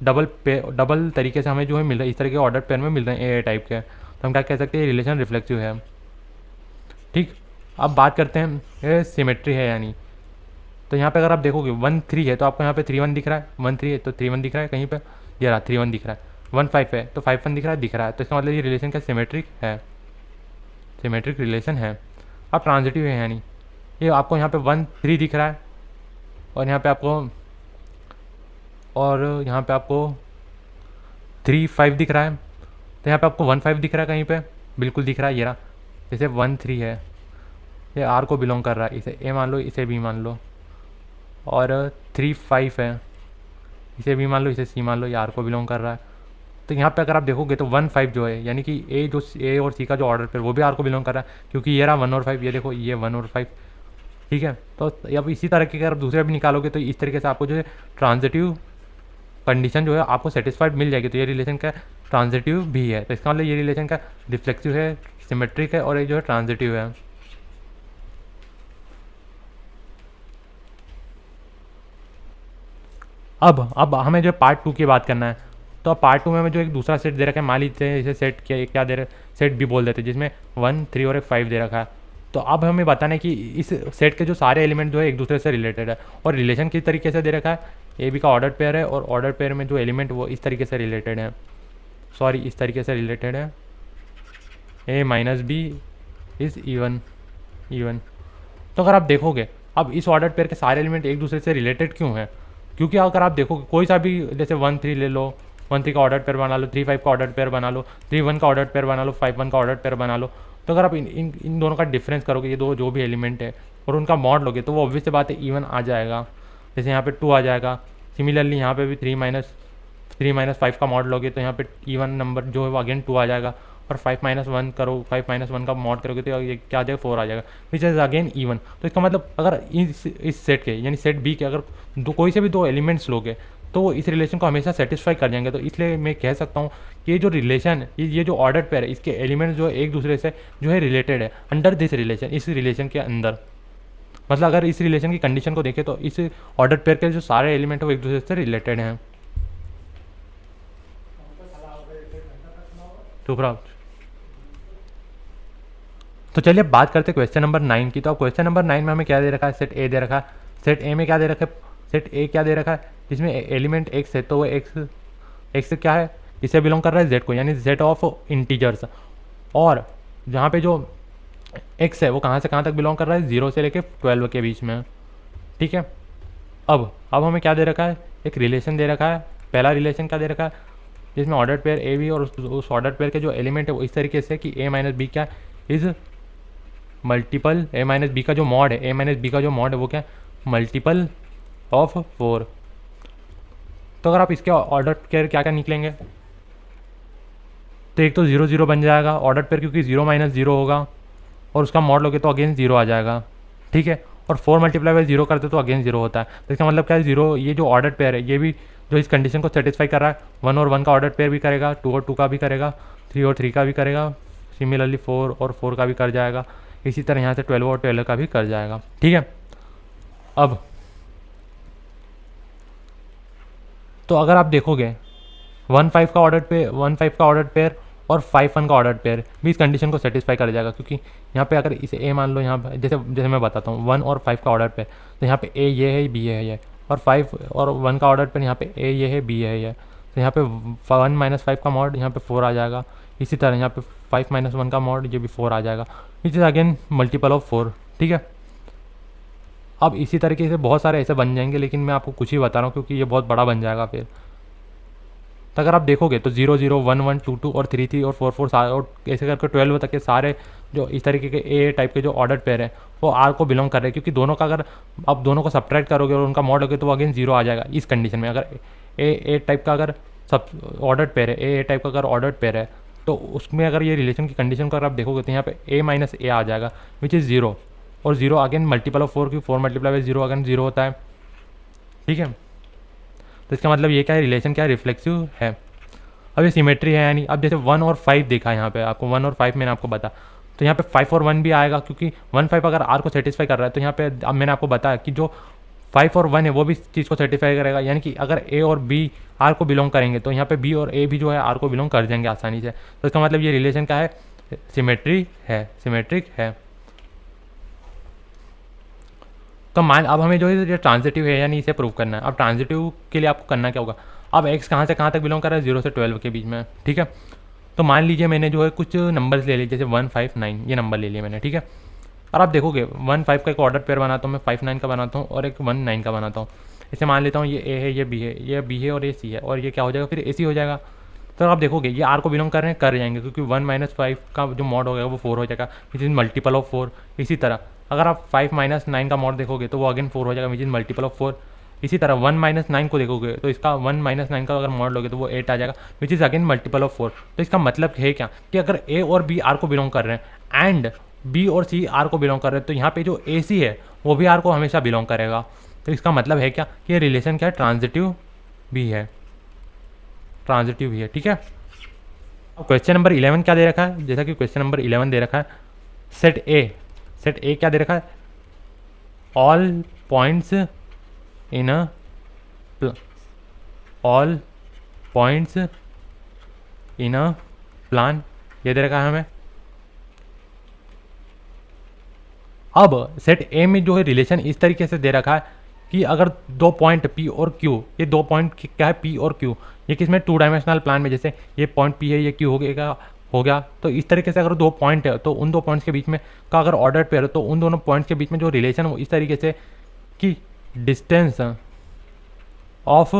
डबल तरीके से हमें जो है मिल रहे हैं, इस तरह के ऑर्डर पेयर में मिल रहे हैं ए टाइप के। तो हम क्या कह सकते हैं, ये रिलेशन रिफ्लेक्सिव है। ठीक, अब बात करते हैं ये सिमेट्री है यानी। तो यहाँ पे अगर आप देखोगे 1 3 है तो आपको यहाँ पे 3 1 दिख रहा है, 1 3 है तो 3 1 दिख रहा है, कहीं पे ये रहा 3 1 दिख रहा है, 1 5 है तो 5 1 दिख रहा है। तो इसका मतलब ये रिलेशन क्या सिमेट्रिक है, सिमेट्रिक रिलेशन है। अब ट्रांजिटिव है यानी ये आपको यहाँ पे 1 3 दिख रहा है और यहाँ पे आपको 3 5 दिख रहा है। तो यहाँ पे आपको 1 5 दिख रहा है, कहीं पे बिल्कुल दिख रहा है, ये रहा। जैसे 1 3 है, ये आर को बिलोंग कर रहा है, इसे ए मान लो, इसे बी मान लो। और 3 5 है, इसे बी मान लो, इसे सी मान लो, ये आर को बिलोंग कर रहा है। तो यहाँ पे अगर आप देखोगे तो 1 5 जो है यानी कि ए और सी का जो ऑर्डर पे वो भी आर को बिलोंग कर रहा है, क्योंकि ये रहा 1 और 5, ये देखो ये 1 और 5। ठीक है, तो अब इसी तरह के अगर आप दूसरे भी निकालोगे तो इस तरीके से आपको जो है ट्रांजिटिव कंडीशन जो है आपको सेटिस्फाइड मिल जाएगी। तो ये रिलेशन का ट्रांजिटिव भी है। तो इसका मतलब ये रिलेशन का रिफ्लेक्सिव है, सिमेट्रिक है और ये जो है ट्रांजिटिव है। अब हमें जो पार्ट 2 की बात करना है। तो अब पार्ट 2 में हमें जो एक दूसरा सेट दे रखा है, मान लीजिए इसे सेट क्या दे रहे, सेट भी बोल देते हैं, जिसमें 1 3 और एक 5 दे रखा है। तो अब हमें बताना है कि इस सेट के जो सारे एलिमेंट जो है एक दूसरे से रिलेटेड है और रिलेशन किस तरीके से दे रखा है, ए बी का ऑर्डर पेयर है और ऑर्डर पेयर में जो एलिमेंट वो इस तरीके से रिलेटेड है, इस तरीके से रिलेटेड है, ए माइनस बी इज़ इवन। तो अगर आप देखोगे अब इस ऑर्डर पेयर के सारे एलिमेंट एक दूसरे से रिलेटेड क्यों हैं, क्योंकि अगर आप देखोगे कोई सा भी, जैसे 1 3 ले लो, 1 3 का ऑर्डर पेयर बना लो, 3 5 का ऑर्डर पेयर बना लो, 3 1 का ऑर्डर पेयर बना लो, 5 1 का ऑर्डर पेयर बना लो। तो अगर आप इन दोनों का डिफरेंस करोगे, ये दो जो भी एलिमेंट है और उनका मॉड लोगे तो वो ऑब्वियस सी बात है इवन आ जाएगा। जैसे यहाँ पे 2 आ जाएगा, सिमिलरली यहाँ पे भी 3 माइनस 5 का मॉड लोगे तो यहाँ पे इवन नंबर जो है वो अगेन 2 आ जाएगा। और 5 - 1 करो, 5 - 1 का मॉड करोगे तो ये क्या आ जाएगा, 4 आ जाएगा, विच इज़ अगेन इवन। तो इसका मतलब अगर इस सेट के यानी सेट बी के अगर कोई से भी दो एलिमेंट्स लोगे तो वो इस रिलेशन को हमेशा सेटिस्फाई कर जाएंगे। तो इसलिए मैं कह सकता हूँ कि ये जो रिलेशन ये जो ऑर्डर पेयर है इसके एलिमेंट्स जो है एक दूसरे से जो है रिलेटेड है अंडर दिस रिलेशन, इस रिलेशन के अंदर। मतलब अगर इस रिलेशन की कंडीशन को देखें तो इस ऑर्डर पेयर के जो सारे एलिमेंट है वो एक दूसरे से रिलेटेड हैं। तो चलिए बात करते हैं क्वेश्चन नंबर 9 की। तो अब क्वेश्चन नंबर 9 में हमें क्या दे रखा है, सेट ए दे रखा है। सेट ए में क्या दे रखा है, सेट ए क्या दे रखा है, जिसमें एलिमेंट एक्स है तो वो एक्स क्या है, इसे बिलोंग कर रहा है जेड को, यानी सेट ऑफ इंटीजर्स। और जहाँ पे जो एक्स है वो कहाँ से कहाँ तक बिलोंग कर रहा है, 0 से लेके 12 के बीच में। ठीक है, अब हमें क्या दे रखा है, एक रिलेशन दे रखा है। पहला रिलेशन क्या दे रखा है, जिसमें ऑर्डर पेयर ए बी और उस ऑर्डर पेयर के जो एलिमेंट है वो इस तरीके से कि ए माइनस बी क्या is multiple, A minus B का जो मॉड है, ए माइनस बी का जो मॉड है वो क्या मल्टीपल ऑफ 4। तो अगर आप इसके ऑर्डर पेयर क्या क्या निकलेंगे, तो एक तो 0 0 बन जाएगा ऑर्डर पेयर, क्योंकि 0 - 0 होगा और उसका मॉड लोगे तो अगेन 0 आ जाएगा। ठीक है, और 4 × 0 करते तो अगेन 0 होता है। तो इसका मतलब क्या है, 0 ये जो ऑर्डर पेयर है ये भी जो इस कंडीशन को सेटिस्फाई कर रहा है, 1 और 1 का ऑर्डर पेयर भी करेगा, 2 और 2 का भी करेगा, 3 और 3 का भी करेगा, सिमिलरली 4 और 4 का भी कर जाएगा, इसी तरह यहाँ से 12 और 12 का भी कर जाएगा। ठीक है, अब तो अगर आप देखोगे 1 5 का ऑर्डर पेयर और 5 1 का ऑर्डर पेयर भी इस कंडीशन को सेटिस्फाई कर जाएगा, क्योंकि यहाँ पे अगर इसे ए मान लो, यहाँ पे जैसे मैं बताता हूँ 1 और 5 का ऑर्डर पेयर, तो यहाँ पे ए ये है, बी ये, और 5 और 1 का ऑर्डर पेयर यहाँ पे ए ये है, बी ये, तो यहाँ पे 1 - 5 का मॉड यहाँ पे 4 आ जाएगा। इसी तरह यहाँ पे 5 - 1 का मॉड ये भी 4 आ जाएगा, which is again multiple of 4। ठीक है, अब इसी तरीके से बहुत सारे ऐसे बन जाएंगे, लेकिन मैं आपको कुछ ही बता रहा हूँ क्योंकि ये बहुत बड़ा बन जाएगा फिर। तो अगर आप देखोगे तो 0 0 1 1 2 2 और 3 3 और 4 4 सारे और ऐसे करके 12 तक के सारे जो इस तरीके के ए टाइप के जो ऑर्डर पेयर है वो आर को बिलोंग कर रहे हैं, क्योंकि दोनों का अगर आप दोनों को सब्ट्रैक्ट करोगे और उनका मॉड लोगे तो वो अगेन 0 आ जाएगा। इस कंडीशन में अगर ए टाइप का अगर सब ऑर्डर पेयर है, ए टाइप का अगर ऑर्डर पेयर है तो उसमें अगर ये रिलेशन की कंडीशन को अगर आप देखोगे तो यहाँ पे a माइनस ए आ जाएगा विच इज़ 0, और 0 अगेन मल्टीपल ऑफ 4 की 4 मल्टीप्लाई बाई 0 अगेन 0 होता है, ठीक है। तो इसका मतलब ये क्या है, रिलेशन क्या है, रिफ्लेक्सिव है। अब ये सिमेट्री है यानी अब जैसे 1 और 5 देखा यहाँ पे आपको, 1 और 5 मैंने आपको बता, तो यहाँ पे 5 और 1 भी आएगा क्योंकि 1 5 अगर आर को सेटिस्फाई कर रहा है तो यहाँ पे अब मैंने आपको बताया कि जो 5 और 1 है वो भी इस चीज़ को सेटिस्फाई करेगा, यानी कि अगर ए और बी आर को बिलोंग करेंगे तो यहाँ पे बी और ए भी जो है आर को बिलोंग कर जाएंगे आसानी से। तो इसका मतलब ये रिलेशन क्या है, सिमेट्री है, सिमेट्रिक है। तो मान अब हमें जो है ये ट्रांजिटिव है यानी इसे प्रूव करना है। अब ट्रांजिटिव के लिए आपको करना क्या होगा, अब x कहाँ से कहाँ तक बिलोंग कर रहा है, 0 से 12 के बीच में, ठीक है। तो मान लीजिए मैंने जो है कुछ नंबर्स ले लिए, जैसे 1 5 9 ये नंबर ले लिए मैंने, ठीक है। और आप देखोगे 1 5 का एक ऑर्डर पेयर बनाता हूँ मैं, 5 9 का बनाता हूँ और एक 1 9 का बनाता हूँ। इसे मान लेता हूँ ये ए है, ये बी है, ये बी है और ये सी है, और ये क्या हो जाएगा फिर ए सी हो जाएगा। तो आप देखोगे ये आर को बिलोंग कर रहे हैं, कर जाएंगे क्योंकि 1 माइनस 5 का जो मॉड हो गया वो 4 हो जाएगा विच इज़ मल्टीपल ऑफ 4। इसी तरह अगर आप 5 माइनस 9 का मॉड देखोगे तो वो अगेन 4 हो जाएगा विच इज़ मल्टीपल ऑफ 4। इसी तरह 1 माइनस 9 को देखोगे तो इसका 1 माइनस 9 का अगर मॉड लोगे तो वो 8 आ जाएगा which is again multiple of 4। तो इसका मतलब है क्या कि अगर ए और बी आर को बिलोंग कर रहे हैं एंड बी और सी आर को बिलोंग कर रहे हैं तो यहाँ पे जो ए सी है वो भी आर को हमेशा बिलोंग करेगा। तो इसका मतलब है क्या कि ये रिलेशन क्या है, ट्रांजिटिव भी है, ट्रांजिटिव भी है, ठीक है। अब क्वेश्चन नंबर 11 क्या दे रखा है, जैसा कि क्वेश्चन नंबर 11 दे रखा है सेट ए क्या दे रखा है, all points in a plan, ये दे रखा है हमें। अब सेट ए में जो है रिलेशन इस तरीके से दे रखा है कि अगर दो पॉइंट पी और क्यू, ये दो पॉइंट क्या है पी और क्यू, ये किसमें 2 डायमेंशनल प्लान में, जैसे ये पॉइंट पी है ये क्यू हो गया। तो इस तरीके से अगर दो पॉइंट है तो उन दो पॉइंट्स के बीच में का अगर ऑर्डर पेयर है तो उन दोनों पॉइंट्स के बीच में जो रिलेशन हो इस तरीके से कि distance of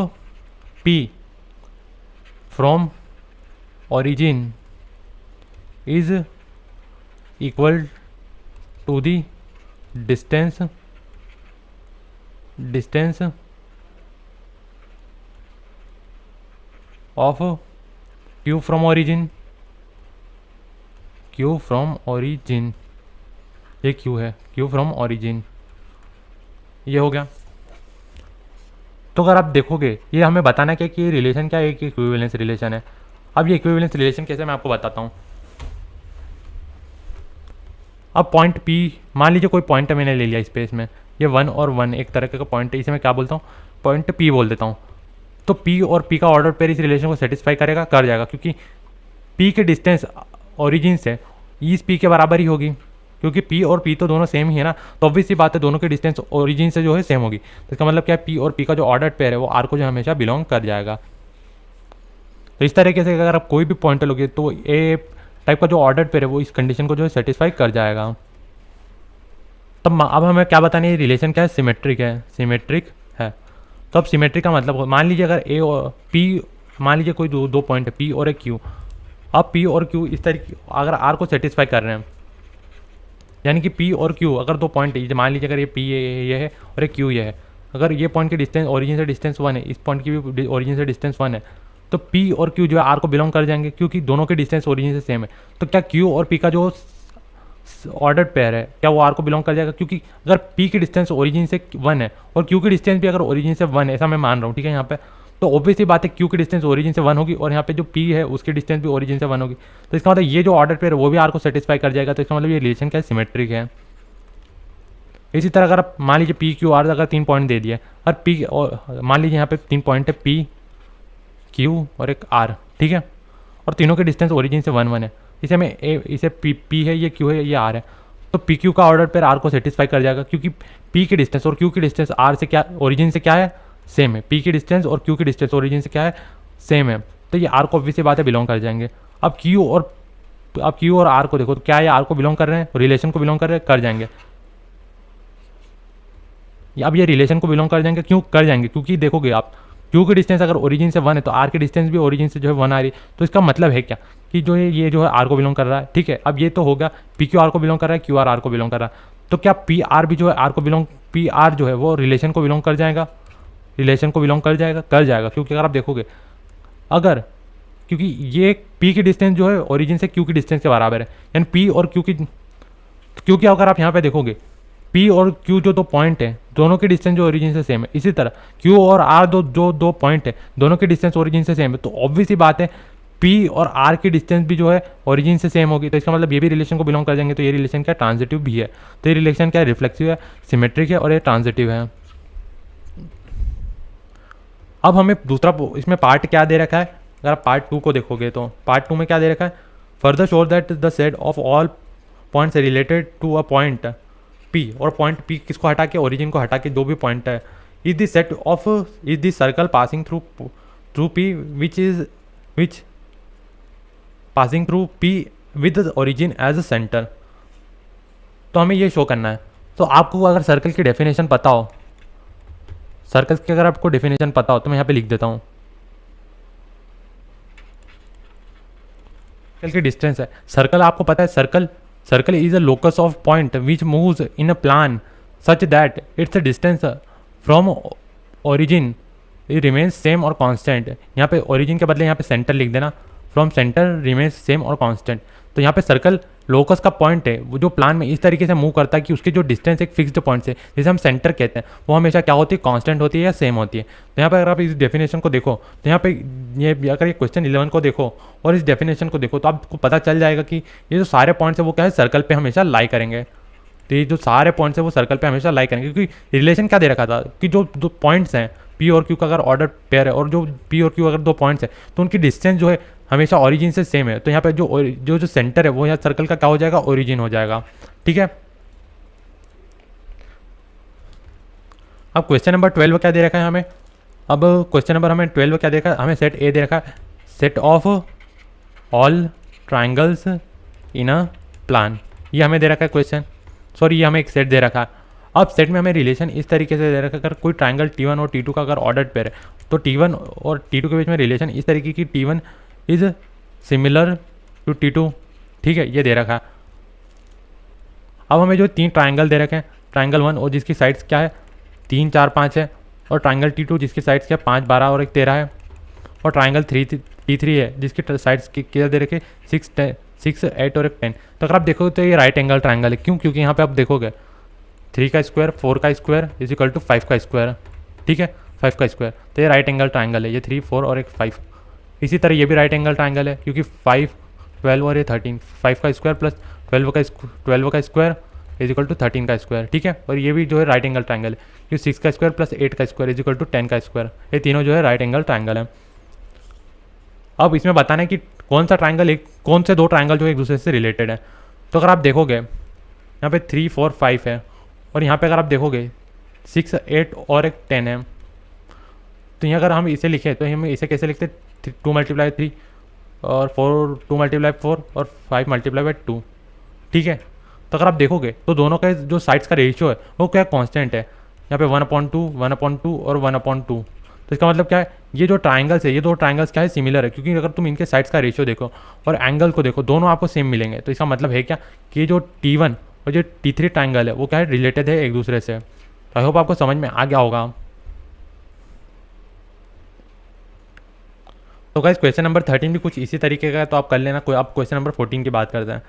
P from origin is equal to the distance of Q from origin, ये क्यू है, क्यू फ्रॉम ओरिजिन, ये हो गया। तो अगर आप देखोगे ये हमें बताना क्या कि ये रिलेशन क्या है, एक इक्विवेलेंस रिलेशन है। अब ये इक्विवेलेंस रिलेशन कैसे मैं आपको बताता हूँ। अब पॉइंट पी, मान लीजिए कोई पॉइंट मैंने ले लिया स्पेस में, ये 1 और 1 एक तरह का पॉइंट है, इसे मैं क्या बोलता हूँ, पॉइंट पी बोल देता हूँ। तो पी और पी का ऑर्डर पेयर इस रिलेशन को सेटिस्फाई करेगा, कर जाएगा, क्योंकि पी के डिस्टेंस ओरिजिन से इस पी के बराबर ही होगी, क्योंकि पी और पी तो दोनों सेम ही है ना। तो ऑब्वियस सी बात है दोनों की डिस्टेंस ओरिजिन से जो है सेम होगी। तो इसका मतलब क्या है, पी और पी का जो ऑर्डर पेयर है वो आर को जो हमेशा बिलोंग कर जाएगा। तो इस तरीके से अगर आप कोई भी पॉइंट लोगे तो ए टाइप का जो ऑर्डर पेयर है वो इस कंडीशन को जो है सेटिस्फाई कर जाएगा। तब अब हमें क्या बताना है, रिलेशन क्या है, सिमेट्रिक है। तो अब सिमेट्रिक का मतलब मान लीजिए अगर ए और पी, मान लीजिए कोई दो पॉइंट है पी और एक क्यू। अब पी और क्यू इस तरीके अगर आर को सेटिस्फाई कर रहे हैं, यानी कि पी और क्यू अगर दो पॉइंट है, मान लीजिए अगर ये पी ये है और एक क्यू ये है, अगर ये पॉइंट की डिस्टेंस ओरिजिन से डिस्टेंस 1 है, इस पॉइंट की भी ओरिजिन से डिस्टेंस 1 है, तो पी और क्यू जो है आर को बिलोंग कर जाएंगे क्योंकि दोनों के डिस्टेंस ओरिजिन से सेम है। तो क्या क्यू और पी का जो ऑर्डर पेयर है क्या वो आर को बिलोंग कर जाएगा, क्योंकि अगर पी की डिस्टेंस ओरिजिन से 1 है और क्यू की डिस्टेंस भी अगर ओरिजिन से 1 है, ऐसा मैं मान रहा हूँ, ठीक है। यहाँ पे तो ऑब्वियसली बात है क्यू की डिस्टेंस ओरिजिन से 1 होगी और यहाँ पे जो पी है उसकी डिस्टेंस भी ओरिजिन से 1 होगी। तो इसका मतलब ये जो ऑर्डर पेयर है वो भी आर को सेटिस्फाई कर जाएगा। तो इसका मतलब ये रिलेशन क्या है, सिमेट्रिक है। इसी तरह अगर आप मान लीजिए पी क्यू आर अगर 3 पॉइंट दे दिए और पी और मान लीजिए यहाँ पे 3 पॉइंट है पी क्यू और एक आर, ठीक है, और तीनों के डिस्टेंस ओरिजिन से 1 1 है। इसे में इसे पी है, ये क्यू है, ये आर है। तो पी क्यू का ऑर्डर पेयर आर को सेटिस्फाई कर जाएगा क्योंकि पी की डिस्टेंस और क्यू की डिस्टेंस आर से क्या ओरिजिन से क्या है, सेम है। पी की डिस्टेंस और क्यू की डिस्टेंस ओरिजिन से क्या है, सेम है। तो ये आर को ऑब्वियसली बात है बिलोंग कर जाएंगे। अब क्यू और आर को देखो तो क्या ये आर को बिलोंग कर रहे हैं, रिलेशन को बिलोंग कर रहे हैं, कर जाएंगे। अब ये रिलेशन को बिलोंग कर जाएंगे, क्यों कर जाएंगे, क्योंकि देखोगे आप क्यू की डिस्टेंस अगर ओरिजिन से 1 है तो आर की डिस्टेंस भी ओरिजिन से जो है 1 आ रही है। तो इसका मतलब है क्या कि जो है ये जो है आर को बिलोंग कर रहा है, ठीक है। अब ये तो होगा पी क्यू आर को बिलोंग कर रहा है, क्यू आर को बिलोंग कर रहा है। तो क्या पी आर भी जो है आर को बिलोंग, पी आर जो है वो रिलेशन को बिलोंग कर जाएगा, कर जाएगा। क्योंकि अगर आप देखोगे अगर क्योंकि ये पी की डिस्टेंस जो है ओरिजिन से क्यू की डिस्टेंस के बराबर है, यानी पी और क्यू की, क्योंकि अगर आप यहाँ पे देखोगे पी और क्यू जो दो पॉइंट है दोनों की डिस्टेंस जो ओरिजिन से सेम है, इसी तरह क्यू और आर दो पॉइंट है दोनों की डिस्टेंस ओरिजिन से सेम है, तो ऑब्वियस ही बात है पी और आर की डिस्टेंस भी जो है ओरिजिन से सेम होगी, तो इसका मतलब ये भी रिलेशन को बिलोंग कर जाएंगे, तो ये रिलेशन क्या ट्रांजिटिव भी है। तो ये रिलेशन क्या है, रिफ्लेक्सिव है, सिमेट्रिक है और ये ट्रांजिटिव है। अब हमें दूसरा इसमें पार्ट क्या दे रखा है, अगर आप पार्ट 2 को देखोगे तो पार्ट 2 में क्या दे रखा है, further show that the set of all points related to a point P, और पॉइंट पी किसको हटा के, ओरिजिन को हटा के जो भी पॉइंट है, is the set of is the circle passing through P which passing through P with origin as a centre. तो हमें ये शो करना है। तो आपको अगर सर्कल की डेफिनेशन पता हो, सर्कल्स की अगर आपको डेफिनेशन पता हो तो मैं यहाँ पे लिख देता हूँ। सर्कल की डिस्टेंस है, सर्कल आपको पता है, circle is a locus of point which moves in a plan such that it's a distance from origin it remains same और कांस्टेंट। यहाँ पे ओरिजिन के बदले यहाँ पे सेंटर लिख देना, फ्रॉम सेंटर रिमेन्स सेम और कांस्टेंट। तो यहाँ पे सर्कल लोकस का पॉइंट है वो जो प्लान में इस तरीके से मूव करता है कि उसकी जो डिस्टेंस एक फिक्स्ड पॉइंट से, जैसे हम सेंटर कहते हैं, वो हमेशा क्या होती है, कांस्टेंट होती है या सेम होती है। तो यहाँ पे अगर आप इस डेफिनेशन को देखो तो यहाँ पे ये अगर ये क्वेश्चन 11 को देखो और इस डेफिनेशन को देखो तो आपको पता चल जाएगा कि ये जो सारे पॉइंट्स है वो क्या है, सर्कल पे हमेशा लाई करेंगे। तो ये जो सारे पॉइंट्स है वो सर्कल पे हमेशा लाई करेंगे, क्योंकि रिलेशन क्या दे रखा था कि जो दो पॉइंट्स हैं पी और क्यू का अगर ऑर्डर पेयर है और जो पी और क्यू अगर दो पॉइंट्स है तो उनकी डिस्टेंस जो है हमेशा ओरिजिन से सेम है। तो यहाँ पे जो सेंटर है वो यहाँ सर्कल का क्या हो जाएगा, ओरिजिन हो जाएगा। ठीक है, अब क्वेश्चन नंबर 12 क्या दे रखा है हमें, अब क्वेश्चन नंबर हमें 12 क्या दे रखा है, हमें सेट ए दे रखा है, set of all triangles in a plan, ये हमें दे रखा है क्वेश्चन, सॉरी ये हमें एक सेट दे रखा है। अब सेट में हमें रिलेशन इस तरीके से दे रखा है, अगर कोई ट्राइंगल T1 और T2 का अगर ऑर्डर पेयर है तो T1 और T2 के बीच में रिलेशन इस तरीके की T1 is similar to T2। ठीक है, ये दे रखा है। अब हमें जो 3 ट्राइंगल दे रखे हैं, ट्राइंगल 1 और जिसकी साइड्स क्या है 3, 4, 5 है, और ट्राइंगल T2 जिसकी साइड्स क्या 5, 12 और 1, 13 है, और ट्राइंगल T3 है जिसकी साइड्स क्या दे रखे 6, 8 और 10। तो अगर आप देखोगे तो ये राइट एंगल ट्राइंगल है, क्यों, क्योंकि यहाँ पे आप देखोगे 3 का स्क्वायर 4 का स्क्वायर इज इक्वल टू 5 का स्क्वायर। ठीक है, 5 का स्क्वायर, तो ये राइट एंगल ट्राइंगल है, ये 3, 4 और 5। इसी तरह ये भी राइट एंगल ट्राइंगल है क्योंकि 5, 12 और ये 13, 5 का स्क्वायर प्लस 12 का स्क्वायर इज इक्वल टू 13 का स्क्वायर। ठीक है, और ये भी जो है राइट एंगल ट्राइंगल है क्योंकि 6 का स्क्वायर प्लस 8 का स्क्वायर इज इक्वल टू 10 का स्क्वायर, ये तीनों जो है राइट एंगल ट्राइंगल है। अब इसमें बताना है कि कौन सा ट्राइंगल कौन से 2 ट्राइंगल जो एक दूसरे से रिलेटेड है। तो अगर आप देखोगे यहाँ पे 3, 4, 5 है, और यहाँ पे अगर आप देखोगे 6, 8 और 10 है, तो यहाँ अगर हम इसे लिखें तो हम इसे कैसे लिखते हैं, 2 × 3 और 2 × 4 और 5 × 2। ठीक है, तो अगर आप देखोगे तो दोनों का जो साइड्स का रेशियो है वो क्या कांस्टेंट है, यहाँ पे 1/2, 1/2 और 1/2। तो इसका मतलब क्या है, ये जो ट्राइंगल्स है ये 2 ट्राइंगल्स क्या है, सिमिलर है, क्योंकि अगर तुम इनके साइड्स का रेशियो देखो और एंगल को देखो दोनों आपको सेम मिलेंगे। तो इसका मतलब है क्या कि जो T1 और जो T3 ट्राइंगल है वो क्या है, रिलेटेड है एक दूसरे से। तो आई होप आपको समझ में आ गया होगा। तो गाइस क्वेश्चन नंबर 13 भी कुछ इसी तरीके का है, तो आप कर लेना। कोई आप क्वेश्चन नंबर 14 की बात करते हैं।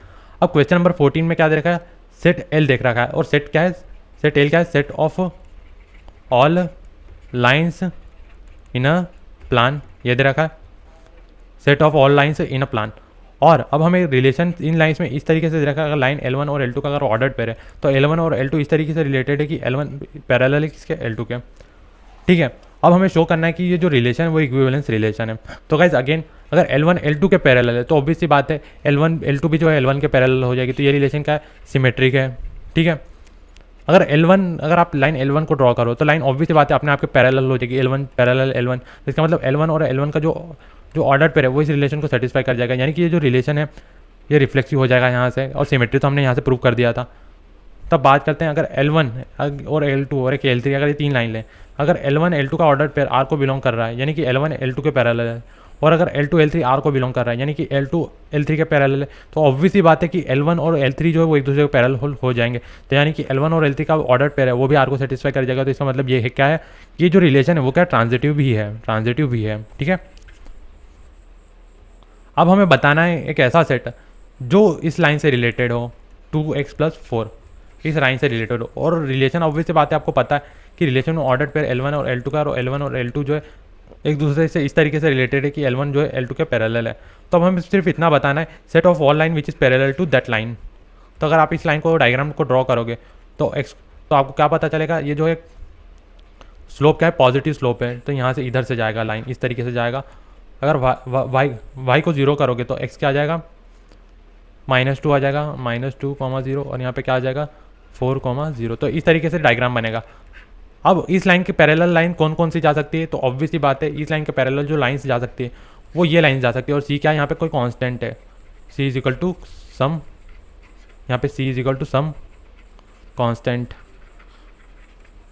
अब क्वेश्चन नंबर 14 में क्या दे रखा है, सेट एल देख रखा है, और सेट क्या है, सेट एल क्या है, set of all lines in a plan, ये दे रखा है, set of all lines in a plan. और अब हमें रिलेशन इन लाइंस में इस तरीके से दे रखा है, अगर लाइन L1 और L2 का अगर ऑर्डर्ड पेयर है तो L1 और L2 इस तरीके से रिलेटेड है कि L1 पैरेलल है किसके, L2 के। ठीक है, अब हमें शो करना है कि ये जो रिलेशन है वो इक्विवेलेंस रिलेशन है। तो गाइज अगेन अगर L1 L2 के पैरेलल है तो ऑब्वियस सी बात है L1 L2 भी जो है L1 के पैरेलल हो जाएगी, तो ये रिलेशन क्या है, सिमेट्रिक है। ठीक है, अगर आप लाइन L1 को ड्रॉ करो तो लाइन ऑब्वियस सी बात है अपने आप के पैरेलल हो जाएगी, L1 पैरेलल L1। तो इसका मतलब L1 और L1 का जो ऑर्डर पेयर है वो इस रिलेशन को सेटिस्फाई कर जाएगा, यानी कि ये जो रिलेशन है ये रिफ्लेक्सिव हो जाएगा यहाँ से, और सिमेट्री तो हमने यहाँ से प्रूव कर दिया था। तब बात करते हैं अगर L1 और L2 और एक L3 अगर ये 3 लाइन लें, अगर L1 L2 का ऑर्डर पेयर R को बिलोंग कर रहा है यानी कि L1 L2 के पैरेलल है, और अगर L2 L3 R को बिलोंग कर रहा है यानी कि L2 L3 के पैरेलल है, तो ऑब्वियस ही बात है कि L1 और L3 जो है वो एक दूसरे के पैरेलल हो जाएंगे। तो यानी कि L1 और L3 का ऑर्डर पेयर है वो भी R को सेटिस्फाई कर जाएगा। तो इसका मतलब ये है क्या है, ये जो रिलेशन है वो क्या ट्रांजिटिव भी है, ट्रांजिटिव भी है। ठीक है, अब हमें बताना है एक ऐसा सेट जो इस लाइन से रिलेटेड हो, 2x+4 इस लाइन से रिलेटेड हो। और रिलेशन ऑब्वियस सी बात है, आपको पता है कि रिलेशन में ऑर्डर पेयर L1 और L2 का, और L1 और L2 जो है एक दूसरे से इस तरीके से रिलेटेड है कि L1 जो है L2 के पैरेलल है। तो अब हमें सिर्फ इतना बताना है, set of all line which is parallel to that line. तो अगर आप इस लाइन को डायग्राम को ड्रॉ करोगे तो तो आपको क्या पता चलेगा, ये जो है स्लोप क्या है, पॉजिटिव स्लोप है। तो यहाँ से इधर से जाएगा लाइन, इस तरीके से जाएगा। अगर वाई को 0 करोगे तो x क्या आ जाएगा, -2 आ जाएगा, -2, 0, और यहाँ पे क्या आ जाएगा 4, 0। तो इस तरीके से डायग्राम बनेगा। अब इस लाइन के पैरेलल लाइन कौन कौन सी जा सकती है, तो ऑब्वियसली बात है इस लाइन के पैरेलल जो लाइन्स जा सकती है वो ये लाइन जा सकती है। और c क्या है, यहाँ पे कोई कांस्टेंट है, c is equal to some, यहाँ पे c is equal to some constant.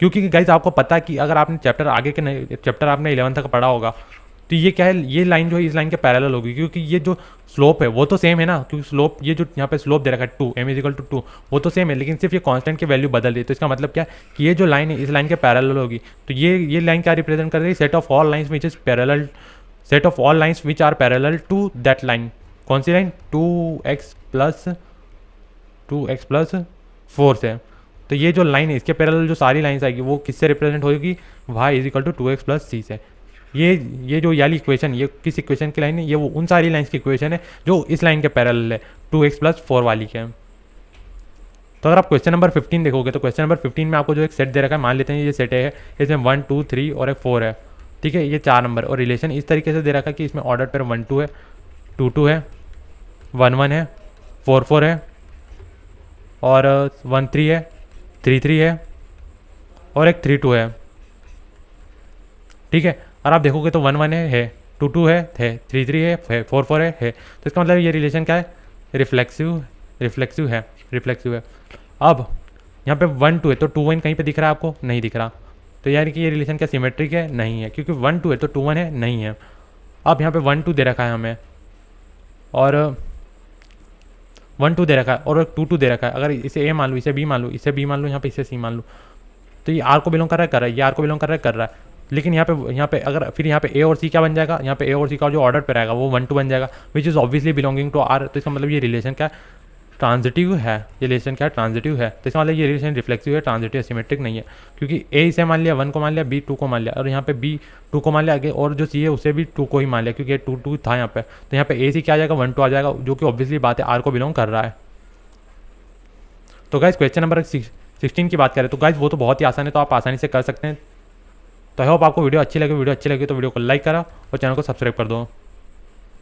क्योंकि गाइस आपको पता है कि अगर आपने चैप्टर आपने 11 तक पढ़ा होगा तो ये क्या है, ये लाइन जो है इस लाइन के पैरेलल होगी, क्योंकि ये जो स्लोप है वो तो सेम है ना। क्योंकि स्लोप, ये जो यहाँ पे स्लोप दे रखा है 2, m इज इक्वल टू 2, वो तो सेम है, लेकिन सिर्फ ये कांस्टेंट की वैल्यू बदल रही है। तो इसका मतलब क्या है कि ये जो लाइन है इस लाइन के पैरेलल होगी। तो ये लाइन क्या रिप्रेजेंट कर रही है, set of all lines which is parallel, set of all lines which are parallel to that line. कौन सी लाइन, 2x+4 से। तो ये जो लाइन है इसके पैरेलल जो सारी लाइन्स आएगी वो किससे रिप्रेजेंट होगी, y is equal to 2x+c से। ये जो वाली इक्वेशन, ये किस इक्वेशन की लाइन है, ये वो उन सारी लाइन्स की इक्वेशन है जो इस लाइन के पैरेलल है, 2x+4 वाली के। तो अगर आप क्वेश्चन नंबर 15 देखोगे तो क्वेश्चन नंबर 15 में आपको जो एक सेट दे रखा है, मान लेते हैं ये सेट है, इसमें 1, 2, 3 और एक 4 है, ठीक है, ये 4 नंबर। और रिलेशन इस तरीके से दे रखा है कि इसमें ऑर्डर पेयर 1, 2 है, 2, 2 है, 1, 1 है, 4, 4 है, और 1, 3 है, 3, 3 है, और एक 3, 2 है, ठीक है। और आप देखोगे तो 1, 1 है, 2, 2 है, 3, 3 है, 4, 4 है। तो इसका मतलब ये रिलेशन क्या है, रिफ्लेक्सिव है। अब यहाँ पे 1, 2 है तो 2, 1 कहीं पे दिख रहा है आपको, नहीं दिख रहा। तो यानी कि ये रिलेशन क्या सिमेट्रिक है, नहीं है, क्योंकि 1, 2 है तो 2, 1 है, नहीं है। अब यहाँ पे 1, 2 दे रखा है हमें, और 1, 2 दे रखा है, और 2, 2 दे रखा है। अगर इसे a मान लो, इसे b मान लो, इसे b मान लो, यहाँ पे इसे c मान लो, तो ये r को बिलोंग कर रहा है, ये r को बिलोंग कर रहा है। लेकिन यहाँ पे अगर फिर यहाँ पे a और c क्या बन जाएगा, यहाँ पे a और c का जो ऑर्डर पे रहेगा वो 1, 2 बन जाएगा, which is obviously belonging to r। तो इसका मतलब ये रिलेशन क्या है, ट्रांजिटिव है। ये रिलेशन क्या है, ट्रांजिटिव है। तो इसका मतलब ये रिलेशन रिफ्लेक्सिव है, ट्रांजिटिव, सिमेट्रिक नहीं है। क्योंकि a इसे मान लिया, 1 को मान लिया, b 2 को मान लिया, और यहाँ पे b 2 को मान लिया आगे, और जो c है उसे भी 2 को ही मान लिया, क्योंकि 2, 2 था यहाँ पे। तो यहाँ पे a c क्या आ जाएगा, 1, 2 आ जाएगा, जो कि ऑब्वियसली बात है r को बिलोंग कर रहा है। तो गाइस क्वेश्चन नंबर 16 की बात करें तो गाइस वो तो बहुत ही आसान है, तो आप आसानी से कर सकते हैं। तो आई होप आपको वीडियो अच्छी लगी तो वीडियो को लाइक करा और चैनल को सब्सक्राइब कर दो।